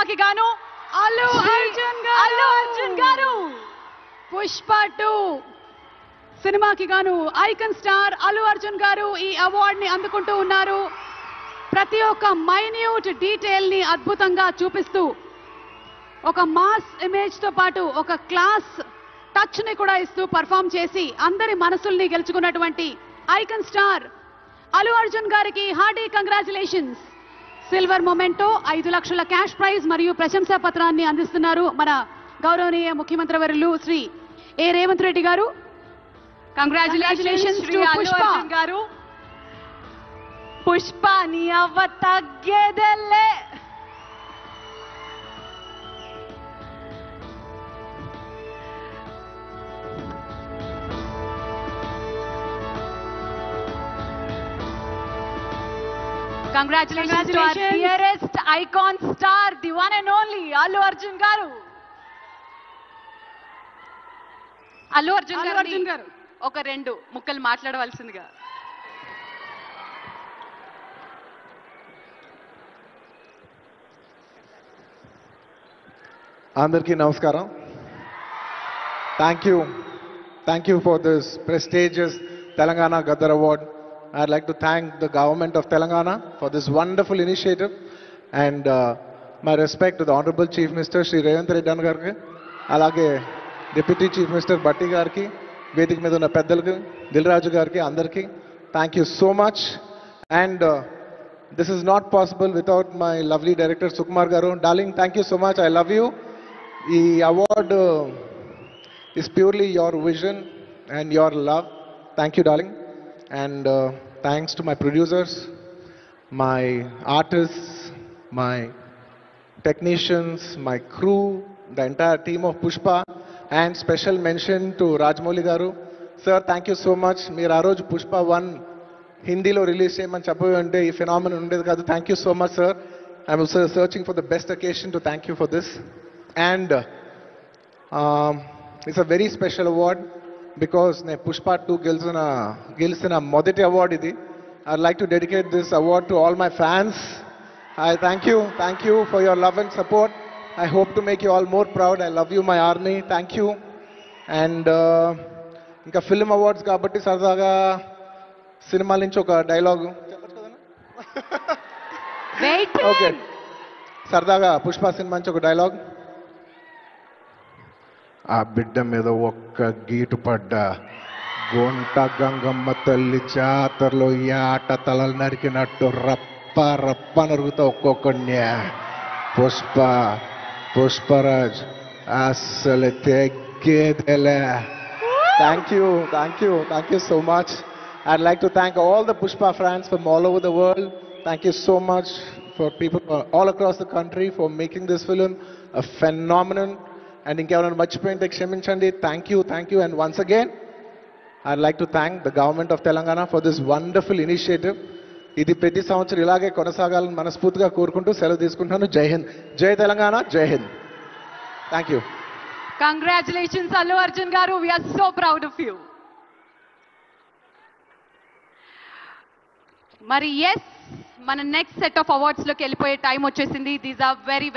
కి గాను అల్లు అర్జున్ గారు పుష్ప 2 సినిమాకి గాను ఐకాన్ స్టార్ అల్లు అర్జున్ గారు ఈ అవార్డ్ ని అందుకుంటూ ఉన్నారు. ప్రతి ఒక్క మైన్యూట్ డీటెయిల్ ని అద్భుతంగా చూపిస్తూ ఒక మాస్ ఇమేజ్ తో పాటు ఒక క్లాస్ టచ్ ని కూడా ఇస్తూ పర్ఫామ్ చేసి అందరి మనసుల్ని గెలుచుకున్నటువంటి ఐకాన్ స్టార్ అల్లు అర్జున్ గారికి హార్డీ కంగ్రాచులేషన్స్. సిల్వర్ మొమెంటో 5 లక్షల క్యాష్ ప్రైజ్ మరియు ప్రశంసా పత్రాన్ని అందిస్తున్నారు మన గౌరవనీయ ముఖ్యమంత్రి వర్యులు శ్రీ ఏ రేవంత్ రెడ్డి గారు. కంగ్రాచులేషన్స్ టు పుష్ప గారు. పుష్ప నీ అవ్వ తగ్గేదెల్లే. Congratulations to our dearest icon star, the one and only Allu Arjun garu. Allu Arjun garu oka rendu mukkalu maatladavaల్సిందిగా. అందరికీ నమస్కారం. Thank you for this prestigious Telangana Gaddar Award. I'd like to thank the government of Telangana for this wonderful initiative, and my respect to the Honorable Chief Minister Shri Revanth Reddy gariki, alage Deputy Chief Minister Batti gariki, వేదిక మీద ఉన్న పెద్దలకు, దిల్రాజు గారికి, అందరికీ thank you so much. And this is not possible without my lovely director Sukumar garu. Darling, thank you so much. I love you. The award is purely your vision and your love. Thank you, darling. And thanks to my producers, my artists, my technicians, my crew, the entire team of Pushpa, and special mention to Rajamouli garu. Sir, thank you so much. Meer aa roju Pushpa 1 Hindilo release cheyamani cheppavante ee phenomenon undedi kaadu. Thank you so much, sir. I'm also searching for the best occasion to thank you for this. And it's a very special award because Pushpa 2 గెలిచిన మొదటి award ఇది. I'd like to dedicate this award to all my fans. I thank you for your love and support. I hope to make you all more proud. I love you, my army. Thank you. And ఇంకా film awards కాబట్టి సరదాగా సినిమాల నుంచి ఒక dialogue చెప్పచ్చు కదా. Okay, సరదాగా Pushpa cinema నుంచి ఒక డైలాగ్. ఆ బిడ్డ మీద ఒక్క గీటు పడ్డా గొంట గంగమ్మ తల్లి జాతరలో ఈ ఆట తలలు నరికినట్టు రప్ప రప్ప నరుగుతా ఒక్కొక్కడిని. పుష్పరాజ్ అస్సలు తెగ్గేదేలే. Thank you so much. I'd like to thank all the Pushpa fans from all over the world. Thank you so much for people all across the country for making this film a phenomenon. And ఇంకెవరైనా మర్చిపోయింటే క్షమించండి. Thank you. And once again, I'd like to thank the government of Telangana for this wonderful initiative. ఇది ప్రతి సంవత్సరం ఇలాగే కొనసాగాలని మనస్ఫూర్తిగా కోరుకుంటూ సెలవు తీసుకుంటాను. జై హింద్, జై తెలంగాణ, జై Hind. Thank you. Congratulations, Allu Arjun garu. We are so proud of you. మరి ఎస్, మన నెక్స్ట్ సెట్ ఆఫ్ అవార్డ్స్ లోకి వెళ్ళిపోయే టైం వచ్చేసింది. These are very